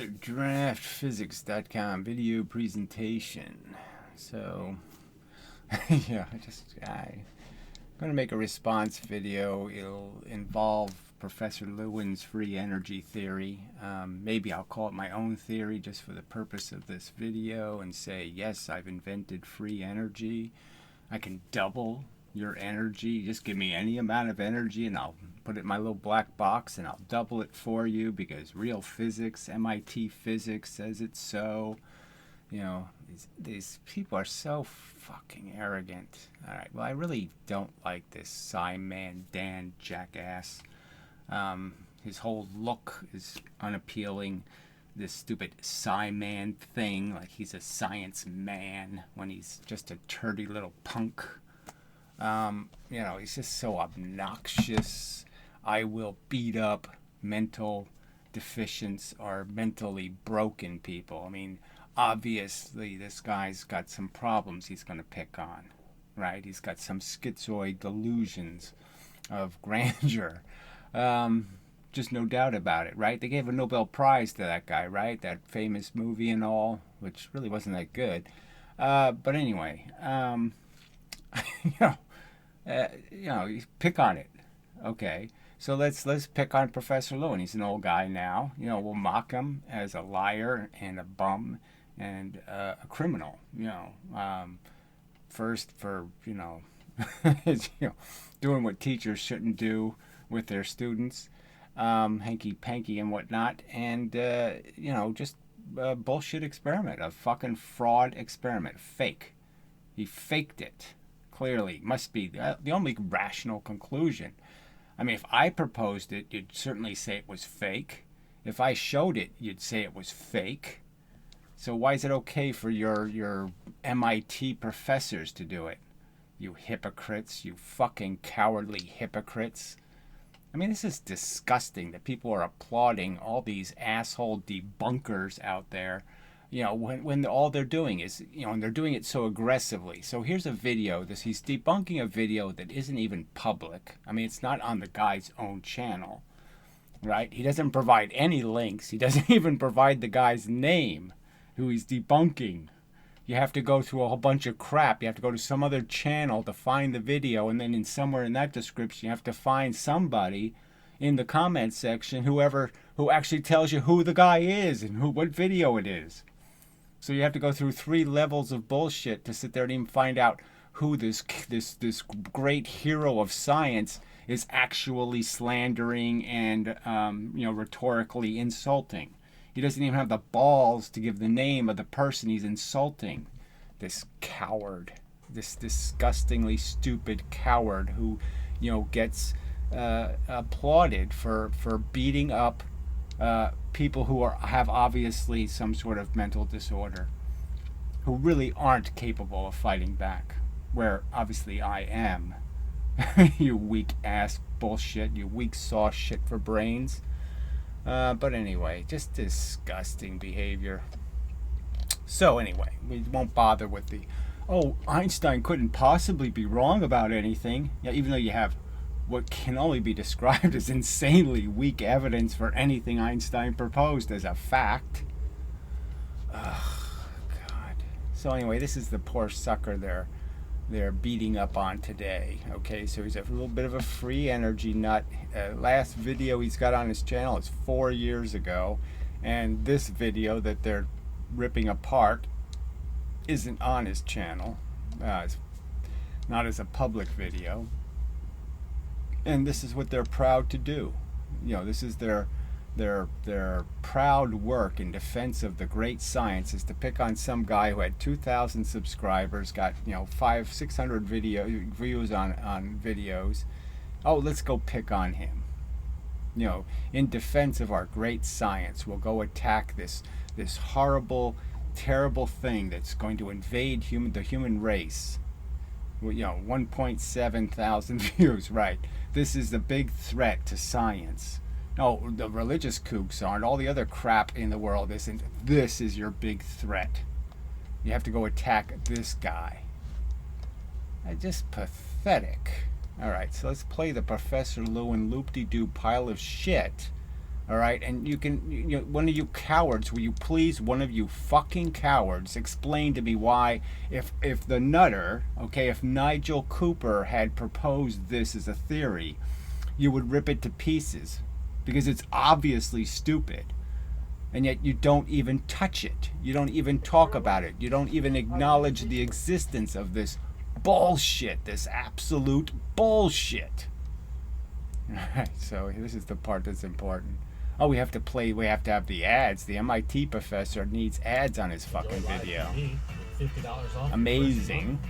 DraftPhysics.com video presentation. So, yeah, I'm going to make a response video. It'll involve Professor Lewin's free energy theory. Maybe I'll call it my own theory just for the purpose of this video and say, yes, I've invented free energy. I can double your energy. Just give me any amount of energy and I'll put it in my little black box and I'll double it for you because real physics, MIT physics says it's so. You know, these people are so fucking arrogant. All right, well, I really don't like this SciManDan jackass. His whole look is unappealing. This stupid SciMan thing, like he's a science man when he's just a turdy little punk. He's just so obnoxious. I will beat up mental deficients or mentally broken people. I mean, obviously this guy's got some problems he's going to pick on, right? He's got some schizoid delusions of grandeur. Just no doubt about it, right? They gave a Nobel Prize to that guy, right? That famous movie and all, which really wasn't that good. But anyway, you pick on it. Okay, so let's pick on Professor Lewin. He's an old guy now. We'll mock him as a liar and a bum and a criminal. First for doing what teachers shouldn't do with their students, hanky panky and whatnot, and just a bullshit experiment, a fucking fraud experiment, fake. He faked it. Clearly, must be the only rational conclusion. I mean, if I proposed it, you'd certainly say it was fake. If I showed it, you'd say it was fake. So why is it okay for your MIT professors to do it? You hypocrites, you fucking cowardly hypocrites. I mean, this is disgusting that people are applauding all these asshole debunkers out there. When all they're doing is, and they're doing it so aggressively. So here's a video. He's debunking a video that isn't even public. I mean, it's not on the guy's own channel, right? He doesn't provide any links. He doesn't even provide the guy's name who he's debunking. You have to go through a whole bunch of crap. You have to go to some other channel to find the video, and then somewhere in that description, you have to find somebody in the comment section, who actually tells you who the guy is and what video it is. So you have to go through 3 levels of bullshit to sit there and even find out who this great hero of science is actually slandering and rhetorically insulting. He doesn't even have the balls to give the name of the person he's insulting. This coward, this disgustingly stupid coward who gets applauded for beating up people who have obviously some sort of mental disorder, who really aren't capable of fighting back, where obviously I am. You weak ass bullshit, you weak sauce shit for brains. But anyway, just disgusting behavior. So anyway, we won't bother with Einstein couldn't possibly be wrong about anything. Yeah, even though you have what can only be described as insanely weak evidence for anything Einstein proposed as a fact. Oh, God. So anyway, this is the poor sucker they're beating up on today. Okay, so he's a little bit of a free energy nut. Last video he's got on his channel is 4 years ago, and this video that they're ripping apart isn't on his channel. It's not as a public video. And this is what they're proud to do. This is their proud work in defense of the great science, is to pick on some guy who had 2,000 subscribers, got 500-600 views on videos. Oh, let's go pick on him. In defense of our great science, we'll go attack this horrible, terrible thing that's going to invade the human race. 1.7 thousand views, right? This is the big threat to science. No, the religious kooks aren't. All the other crap in the world isn't. This is your big threat. You have to go attack this guy. Just pathetic. Alright, so let's play the Professor Lewin loop-de-doo pile of shit All right, and one of you cowards, will you please, one of you fucking cowards, explain to me why, if the nutter, okay, if Nigel Cooper had proposed this as a theory, you would rip it to pieces, because it's obviously stupid, and yet you don't even touch it, you don't even talk about it, you don't even acknowledge the existence of this bullshit, this absolute bullshit. All right, so this is the part that's important. Oh, we have to have the ads. The MIT professor needs ads on his fucking video. $50 off. Amazing.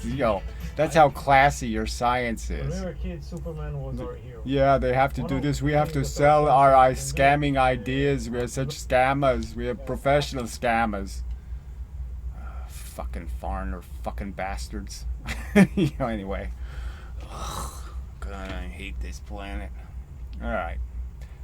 Yo, that's how classy your science is. When we were a kid, Superman was our hero. Yeah, they have to do this. We have to sell our scamming ideas. We are such scammers. We are professional scammers. Fucking foreigner fucking bastards. Anyway. God, I hate this planet. Alright.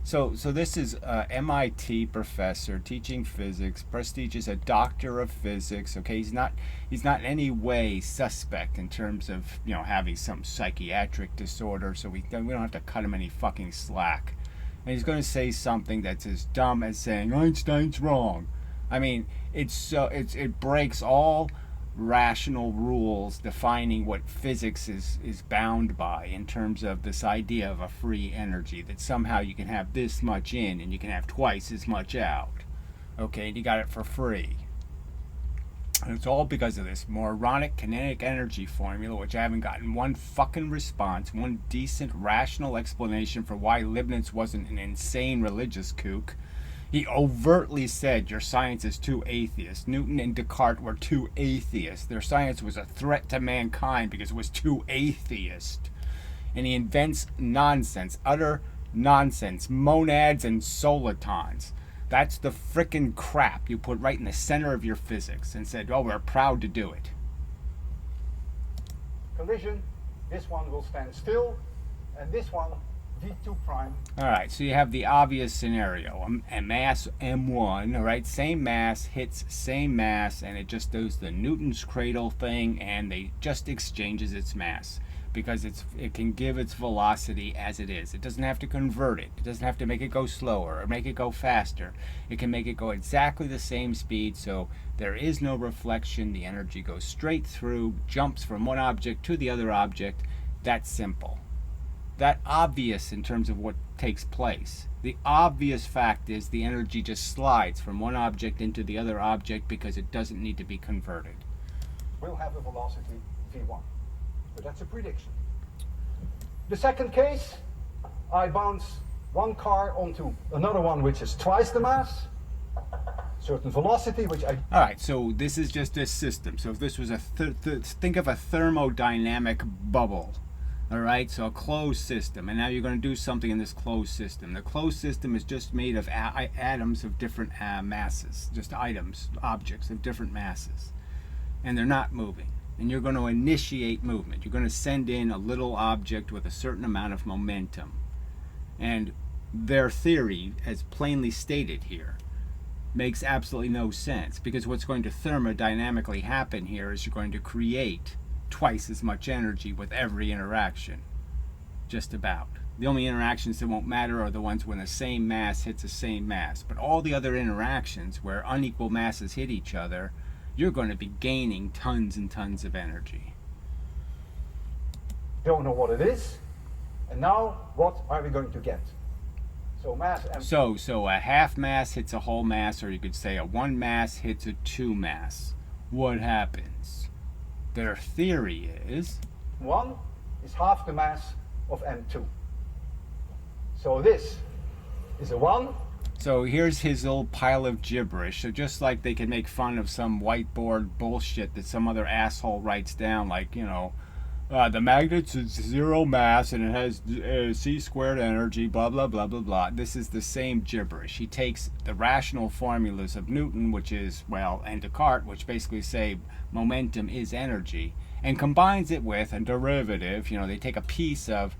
So this is MIT professor teaching physics, prestigious, a doctor of physics. Okay, he's not in any way suspect in terms of having some psychiatric disorder. So we don't have to cut him any fucking slack. And he's going to say something that's as dumb as saying Einstein's wrong. I mean, it breaks all rational rules defining what physics is bound by in terms of this idea of a free energy, that somehow you can have this much in and you can have twice as much out. Okay, and you got it for free. And it's all because of this moronic kinetic energy formula, which I haven't gotten one fucking response, one decent rational explanation for why Leibniz wasn't an insane religious kook. He overtly said your science is too atheist. Newton and Descartes were too atheist. Their science was a threat to mankind because it was too atheist. And he invents nonsense, utter nonsense, monads and solitons. That's the frickin' crap you put right in the center of your physics and said, oh, we're proud to do it. Collision, this one will stand still, and this one V2 prime. All right, so you have the obvious scenario. A mass M1, all right, same mass hits same mass, and it just does the Newton's cradle thing, and they just exchanges its mass because it can give its velocity as it is. It doesn't have to convert it. It doesn't have to make it go slower or make it go faster. It can make it go exactly the same speed, so there is no reflection. The energy goes straight through, jumps from one object to the other object. That's simple. That obvious in terms of what takes place. The obvious fact is the energy just slides from one object into the other object because it doesn't need to be converted. Will have a velocity V1. But that's a prediction. The second case, I bounce one car onto another one which is twice the mass, certain velocity which I... All right, so this is just a system. So if this was think of a thermodynamic bubble. All right, so a closed system, and now you're going to do something in this closed system. The closed system is just made of atoms of different masses, just items, objects of different masses, and they're not moving. And you're going to initiate movement. You're going to send in a little object with a certain amount of momentum. And their theory, as plainly stated here, makes absolutely no sense, because what's going to thermodynamically happen here is you're going to create twice as much energy with every interaction. Just about. The only interactions that won't matter are the ones when the same mass hits the same mass. But all the other interactions where unequal masses hit each other, you're going to be gaining tons and tons of energy. don't know what it is. And now, what are we going to get? So mass and... So a half mass hits a whole mass, or you could say a one mass hits a two mass. What happens? Their theory is... 1 is half the mass of M2. So this is a 1. So here's his little pile of gibberish. So just like they can make fun of some whiteboard bullshit that some other asshole writes down, like, you know, the magnet's zero mass and it has c squared energy, blah, blah, blah, blah, blah. This is the same gibberish. He takes the rational formulas of Newton, which is, well, and Descartes, which basically say momentum is energy, and combines it with a derivative. You know, they take a piece of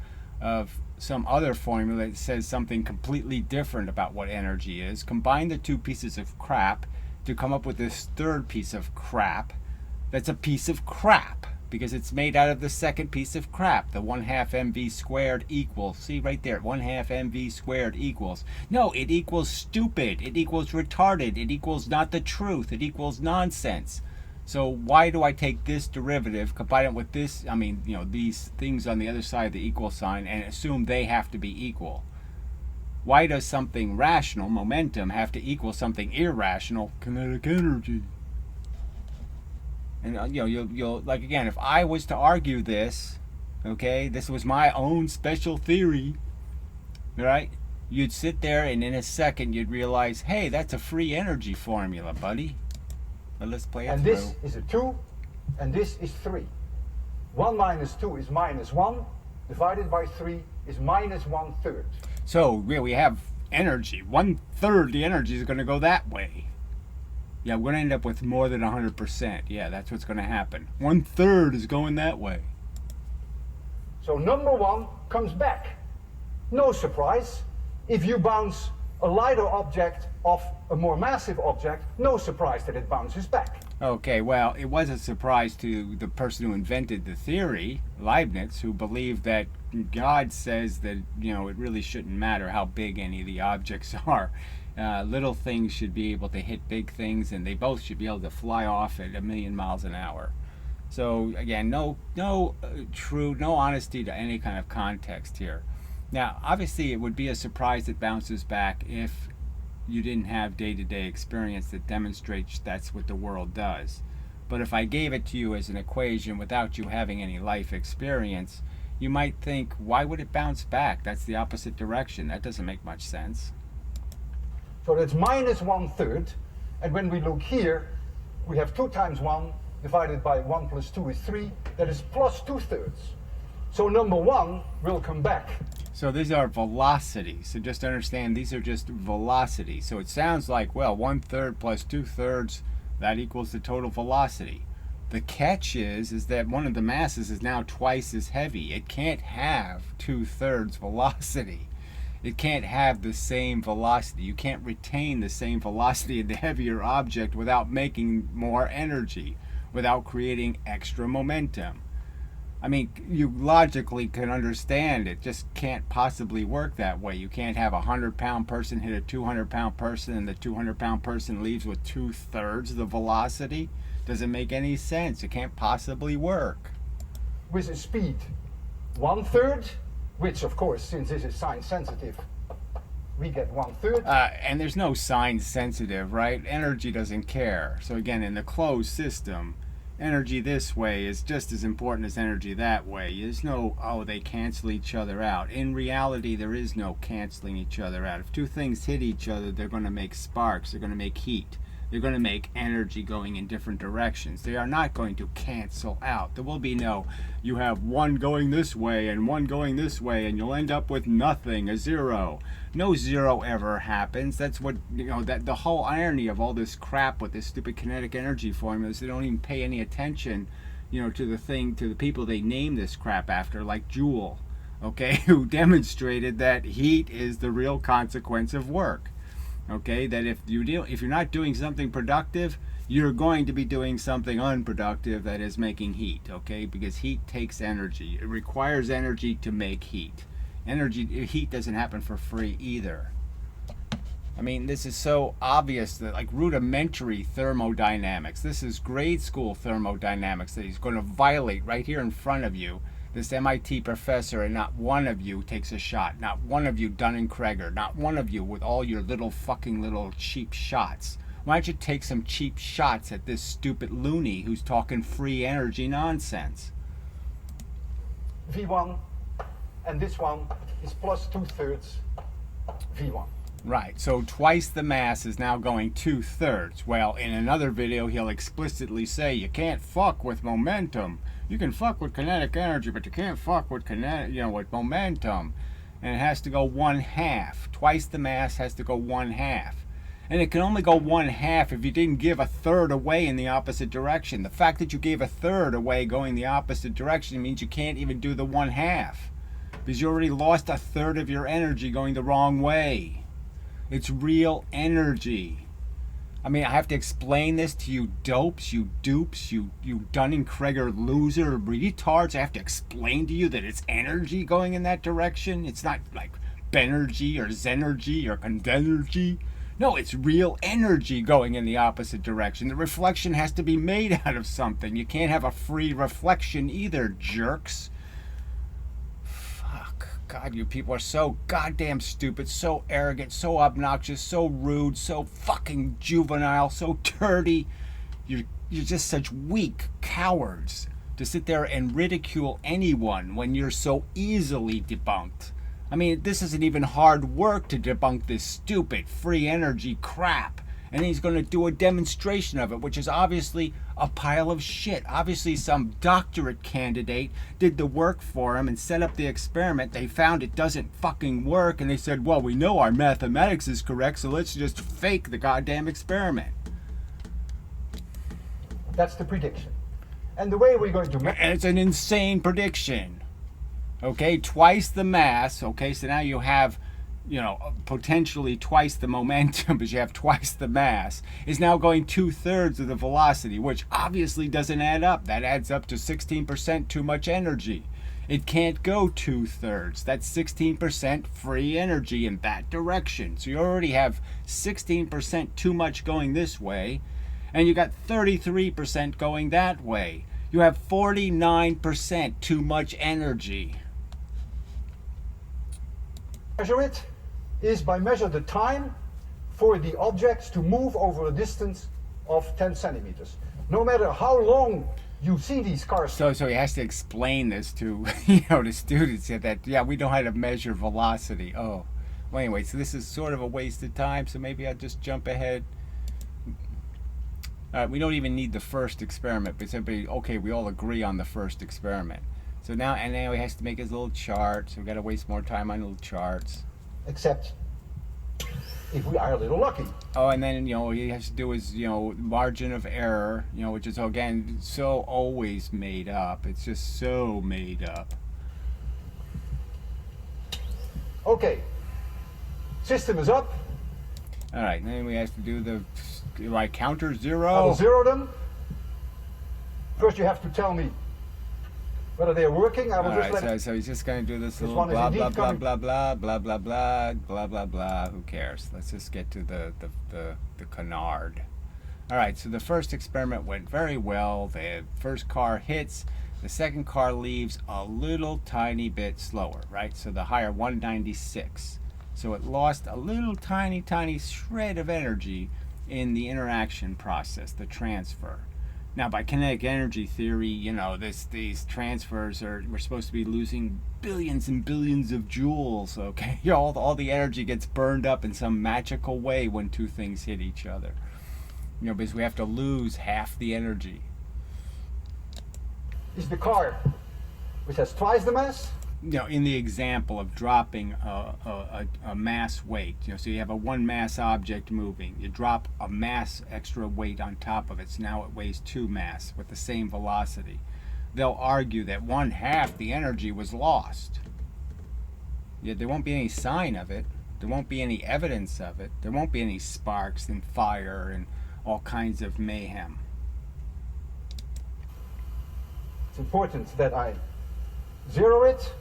some other formula that says something completely different about what energy is, combine the two pieces of crap to come up with this third piece of crap that's a piece of crap. because it's made out of the second piece of crap, the 1/2 mv squared equals. See right there, 1/2 mv squared equals. No, it equals stupid. It equals retarded. It equals not the truth. It equals nonsense. So why do I take this derivative, combine it with this, I mean, you know, these things on the other side of the equal sign, and assume they have to be equal? Why does something rational, momentum, have to equal something irrational, kinetic energy? And you know, you'll like, again, if I was to argue this, okay, this was my own special theory, right? You'd sit there and in a second you'd realize, hey, that's a free energy formula, buddy. But let's play it and through. This is a 2, and this is 3. 1 minus 2 is minus 1, divided by 3 is minus 1/3. So we have energy. 1/3 the energy is going to go that way. Yeah, we're going to end up with more than 100%. Yeah, that's what's going to happen. 1/3 is going that way. So number 1 comes back. No surprise. If you bounce a lighter object off a more massive object, no surprise that it bounces back. Okay, well, it was a surprise to the person who invented the theory, Leibniz, who believed that God says that, you know, it really shouldn't matter how big any of the objects are. Little things should be able to hit big things, and they both should be able to fly off at 1,000,000 miles an hour. So again, no honesty to any kind of context here. Now, obviously, it would be a surprise that bounces back if you didn't have day-to-day experience that demonstrates that's what the world does. But if I gave it to you as an equation without you having any life experience, you might think, why would it bounce back? That's the opposite direction. That doesn't make much sense. So that's minus 1/3. And when we look here, we have 2 times 1 divided by 1 plus 2 is 3. That is plus 2/3. So number 1 will come back. So these are velocities. So just understand, these are just velocities. So it sounds like, well, 1/3 plus 2/3, that equals the total velocity. The catch is that one of the masses is now twice as heavy. It can't have 2/3 velocity. It can't have the same velocity. You can't retain the same velocity in the heavier object without making more energy, without creating extra momentum. I mean, you logically can understand it just can't possibly work that way. You can't have a 100-pound person hit a 200-pound person and the 200-pound person leaves with 2/3 the velocity. Doesn't make any sense. It can't possibly work. With a speed 1/3, which of course, since this is sign sensitive, we get 1/3. And there's no sign sensitive, right? Energy doesn't care. So again, in the closed system, energy this way is just as important as energy that way. There's no, oh, they cancel each other out. In reality, there is no canceling each other out. If two things hit each other, they're going to make sparks. They're going to make heat. They're going to make energy going in different directions. They are not going to cancel out. There will be no, you have one going this way and one going this way, and you'll end up with nothing, a zero. No zero ever happens. That's what, you know, that the whole irony of all this crap with this stupid kinetic energy formulas. They don't even pay any attention, you know, to the people they name this crap after, like Joule, okay, who demonstrated that heat is the real consequence of work. Okay, that if you're not doing something productive, you're going to be doing something unproductive, that is making heat, okay? Because heat takes energy. It requires energy to make heat. Heat doesn't happen for free either. I mean, this is so obvious, that like rudimentary thermodynamics. This is grade school thermodynamics that he's going to violate right here in front of you. This MIT professor, and not one of you takes a shot. Not one of you Dunning-Kruger. Not one of you with all your little cheap shots. Why don't you take some cheap shots at this stupid loony who's talking free energy nonsense? V1, and this one is plus 2/3 V1. Right, so twice the mass is now going 2/3. Well, in another video, he'll explicitly say you can't fuck with momentum. You can fuck with kinetic energy, but you can't fuck with with momentum. And it has to go 1/2. Twice the mass has to go 1/2. And it can only go 1/2 if you didn't give 1/3 away in the opposite direction. The fact that you gave 1/3 away going the opposite direction means you can't even do the 1/2. Because you already lost 1/3 of your energy going the wrong way. It's real energy. I mean, I have to explain this to you dopes, you dupes, you Dunning-Kruger loser retards. I have to explain to you that it's energy going in that direction. It's not like Benergy or Zenergy or Convenergy. No, it's real energy going in the opposite direction. The reflection has to be made out of something. You can't have a free reflection either, jerks. Fuck. God, you people are so goddamn stupid, so arrogant, so obnoxious, so rude, so fucking juvenile, so dirty. You're just such weak cowards to sit there and ridicule anyone when you're so easily debunked. I mean, this isn't even hard work to debunk this stupid free energy crap. And he's going to do a demonstration of it, which is obviously a pile of shit. Obviously, some doctorate candidate did the work for him and set up the experiment. They found it doesn't fucking work, and they said, well, we know our mathematics is correct, so let's just fake the goddamn experiment. That's the prediction. And the way we're going to And it's an insane prediction. Okay, twice the mass. Okay, so now you have, potentially twice the momentum, but you have twice the mass, is now going 2/3 of the velocity, which obviously doesn't add up. That adds up to 16% too much energy. It can't go 2/3. That's 16% free energy in that direction. So you already have 16% too much going this way, and you got 33% going that way. You have 49% too much energy. measure it is by measure the time for the objects to move over a distance of 10 centimeters. No matter how long you see these cars. So he has to explain this to the students that we know how to measure velocity. Oh, well, anyway, so this is sort of a waste of time. So maybe I'll just jump ahead. We don't even need the first experiment, but we all agree on the first experiment. So now he has to make his little chart. So we got to waste more time on little charts. Except if we are a little lucky. Oh, and then he has to do his margin of error, which is again so always made up. It's just so made up. Okay, system is up. All right, then we have to do the counter zero. I will zero them. First, you have to tell me whether they are working. I will just let. So he's just going to do this little blah blah blah blah blah blah blah blah blah blah blah. Who cares? Let's just get to the canard. All right. So the first experiment went very well. The first car hits. The second car leaves a little tiny bit slower. Right. So the higher 196. So it lost a little tiny shred of energy in the interaction process, the transfer. Now, by kinetic energy theory, these transfers we're supposed to be losing billions and billions of joules. Okay, all the energy gets burned up in some magical way when two things hit each other. Because we have to lose half the energy. Is the car which has twice the mass? In the example of dropping a mass weight, so you have a one mass object moving, you drop a mass extra weight on top of it, so now it weighs 2 mass with the same velocity. They'll argue that 1/2 the energy was lost. Yet there won't be any sign of it. There won't be any evidence of it. There won't be any sparks and fire and all kinds of mayhem. It's important that I zero it.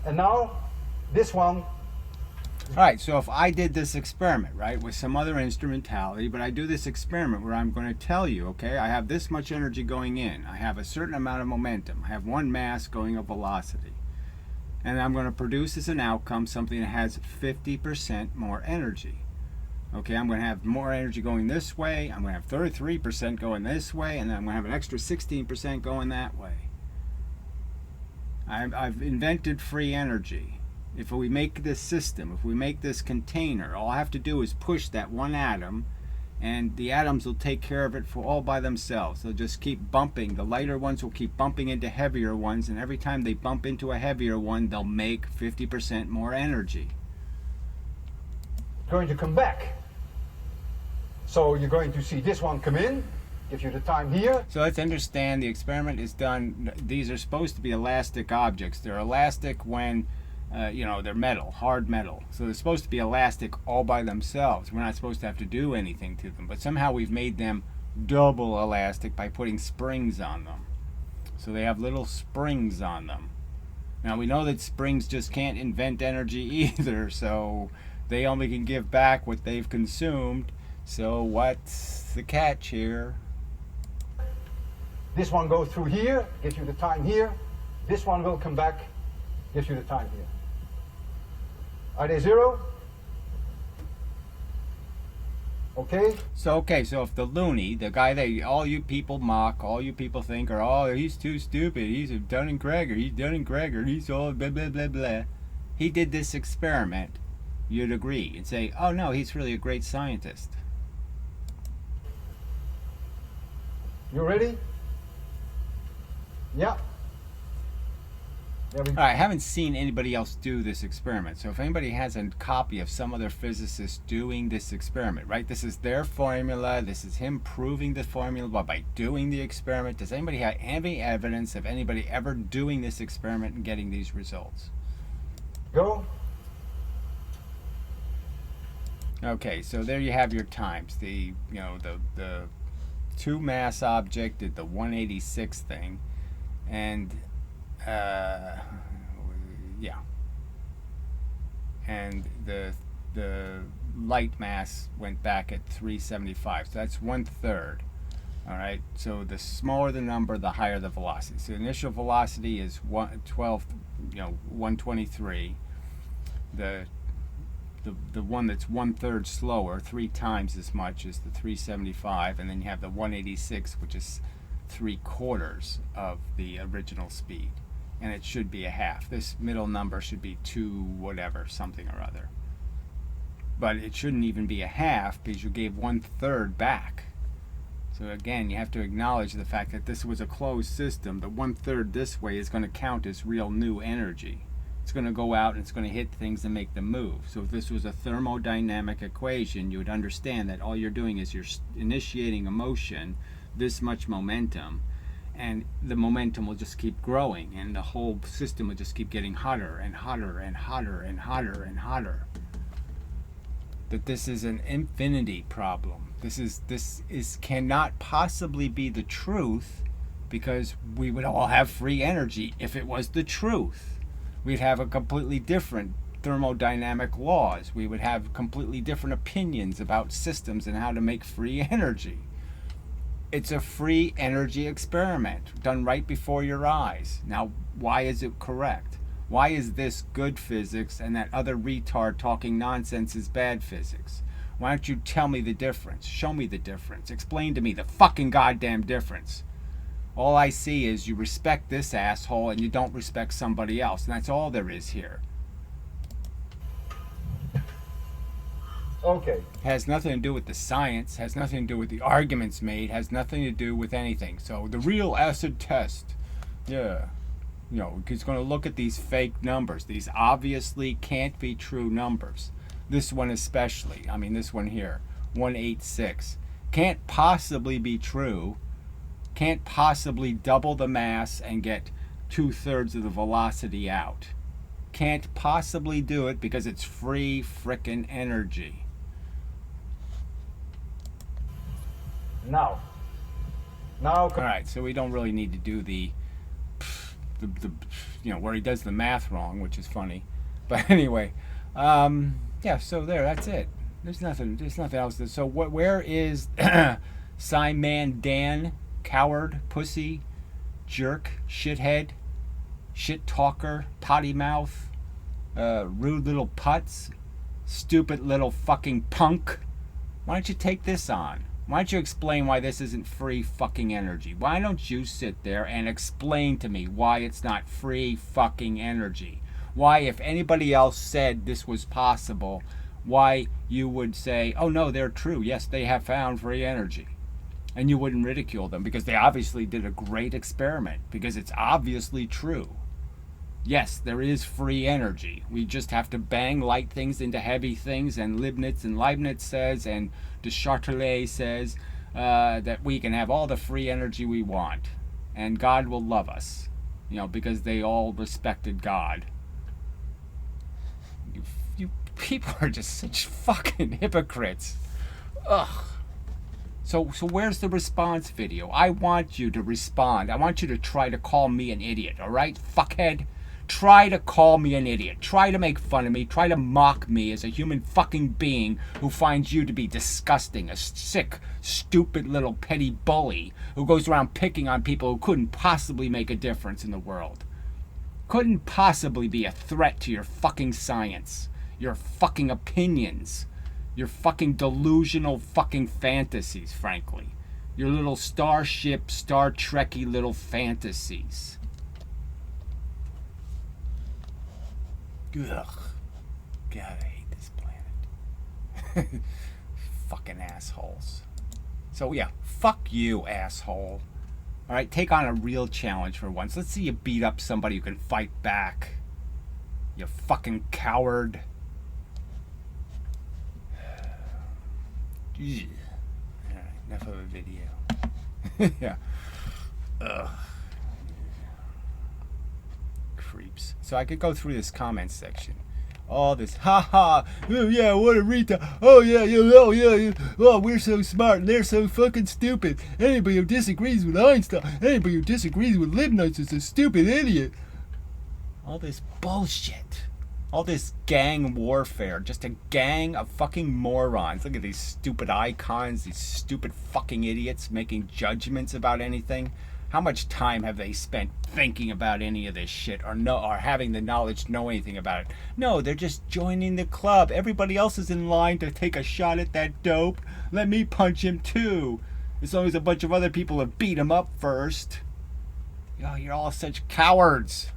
And now, this one. All right, so if I did this experiment, right, with some other instrumentality, but I do this experiment where I'm going to tell you, okay, I have this much energy going in. I have a certain amount of momentum. I have one mass going of velocity. And I'm going to produce as an outcome something that has 50% more energy. Okay, I'm going to have more energy going this way. I'm going to have 33% going this way. And then I'm going to have an extra 16% going that way. I've invented free energy. If we make this system, if we make this container, all I have to do is push that one atom, and the atoms will take care of it all by themselves. They'll just keep bumping. The lighter ones will keep bumping into heavier ones, and every time they bump into a heavier one, they'll make 50% more energy. Going to come back. So you're going to see this one come in. Give you the time here. So let's understand the experiment is done. These are supposed to be elastic objects. They're elastic when they're metal, hard metal. So they're supposed to be elastic all by themselves. We're not supposed to have to do anything to them. But somehow we've made them double elastic by putting springs on them. So they have little springs on them. Now we know that springs just can't invent energy either, so they only can give back what they've consumed. So what's the catch here? This one goes through here, gives you the time here. This one will come back, gives you the time here. Are they zero? Okay. So if the loony, the guy that all you people mock, all you people think are, oh, he's too stupid, he's a Dunning-Kruger, he's all blah blah blah blah. He did this experiment, you'd agree and say, oh no, he's really a great scientist. You ready? Yeah. All right, I haven't seen anybody else do this experiment. So if anybody has a copy of some other physicist doing this experiment, right? This is their formula. This is him proving the formula by doing the experiment. Does anybody have any evidence of anybody ever doing this experiment and getting these results? Go. Okay, so there you have your times. The two mass object did the 186 thing, and yeah, and the light mass went back at 375, so that's 1/3. All right, so the smaller the number, the higher the velocity. So the initial velocity is 123. The one that's 1/3 slower, 3 times as much, as the 375, and then you have the 186, which is 3/4 of the original speed, and it should be a half. This middle number should be 2 whatever, something or other, but it shouldn't even be a half because you gave 1/3 back. So again, you have to acknowledge the fact that this was a closed system. The 1/3 this way is going to count as real new energy. It's going to go out and it's going to hit things and make them move. So if this was a thermodynamic equation, you would understand that all you're doing is you're initiating a motion, this much momentum, and the momentum will just keep growing, and the whole system will just keep getting hotter and hotter and hotter and hotter and hotter. That this is an infinity problem. This cannot possibly be the truth, because we would all have free energy if it was the truth. We'd have a completely different thermodynamic laws. We would have completely different opinions about systems and how to make free energy. It's a free energy experiment done right before your eyes. Now, why is it correct? Why is this good physics and that other retard talking nonsense is bad physics? Why don't you tell me the difference? Show me the difference. Explain to me the fucking goddamn difference. All I see is you respect this asshole and you don't respect somebody else, and that's all there is here. Okay. Has nothing to do with the science, has nothing to do with the arguments made, has nothing to do with anything. So the real acid test, yeah, he's going to look at these fake numbers. These obviously can't be true numbers. This one especially, I mean this one here, 186, can't possibly be true. Can't possibly double the mass and get 2/3 of the velocity out. Can't possibly do it because it's free frickin' energy. Now. All right, so we don't really need to do the where he does the math wrong, which is funny. But anyway, yeah. So there, that's it. There's nothing else. So where is SciManDan? Coward, pussy, jerk, shithead, shit talker, potty mouth, rude little putz, stupid little fucking punk. Why don't you take this on? Why don't you explain why this isn't free fucking energy? Why don't you sit there and explain to me why it's not free fucking energy? Why, if anybody else said this was possible, why you would say, oh no, they're true. Yes, they have found free energy. And you wouldn't ridicule them because they obviously did a great experiment, because it's obviously true. Yes, there is free energy. We just have to bang light things into heavy things, and Leibniz says, and Descartes says that we can have all the free energy we want, and God will love us, because they all respected God. People are just such fucking hypocrites. Ugh. So where's the response video? I want you to respond. I want you to try to call me an idiot, alright, fuckhead? Try to call me an idiot. Try to make fun of me. Try to mock me as a human fucking being who finds you to be disgusting. A sick, stupid little petty bully who goes around picking on people who couldn't possibly make a difference in the world. Couldn't possibly be a threat to your fucking science. Your fucking opinions. Your fucking delusional fucking fantasies, frankly. Your little starship, Star Trek-y little fantasies. Ugh. God, I hate this planet. Fucking assholes. So yeah, fuck you, asshole. Alright, take on a real challenge for once. Let's see you beat up somebody who can fight back. You fucking coward. Alright, enough of a video. Yeah. Ugh. Creeps. So I could go through this comment section. All this, haha, oh yeah, what a retard, oh yeah, oh yeah, oh we're so smart and they're so fucking stupid. Anybody who disagrees with Einstein, anybody who disagrees with Leibniz is a stupid idiot. All this bullshit. All this gang warfare, just a gang of fucking morons. Look at these stupid icons, these stupid fucking idiots making judgments about anything. How much time have they spent thinking about any of this shit or having the knowledge to know anything about it? No, they're just joining the club. Everybody else is in line to take a shot at that dope. Let me punch him too. As long as a bunch of other people have beat him up first. Oh, you're all such cowards.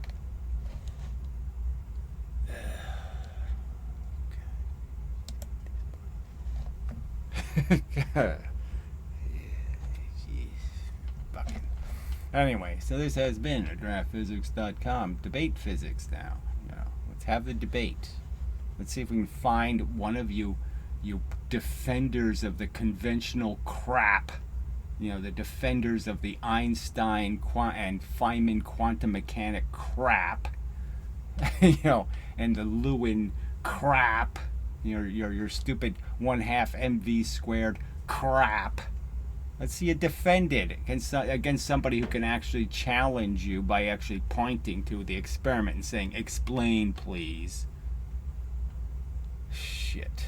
Anyway, so this has been a DraftPhysics.com debate physics now. You know, let's have the debate. Let's see if we can find one of you defenders of the conventional crap. You know, the defenders of the Einstein and Feynman quantum mechanic crap. You know, and the Lewin crap. Your stupid 1/2 mv squared crap. Let's see you defend it against somebody who can actually challenge you by actually pointing to the experiment and saying, explain, please. Shit.